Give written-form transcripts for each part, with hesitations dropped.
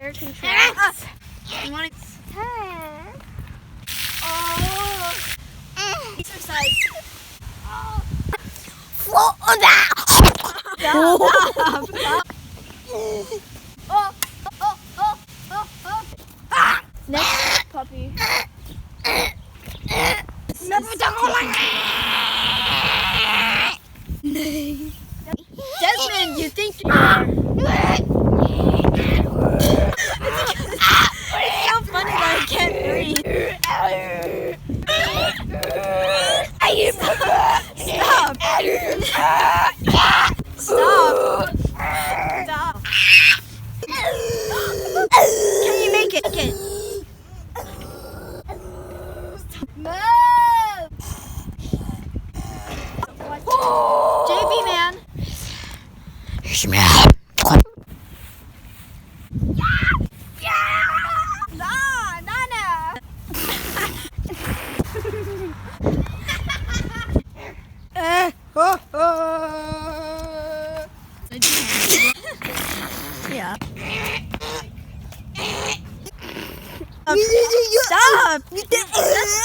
Air contracts. You want to... Oh. Exercise. Oh. Float on Stop. Oh. Ah. Next puppy. Desmond, you think you are. It's so funny that I can't breathe. Stop. Can you make it? Move! JB man. Nana. Yeah. Stop!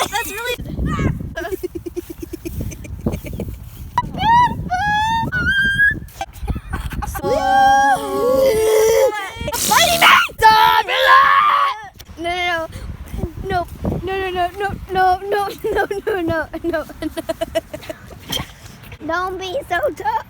That's really... No. Don't be so tough.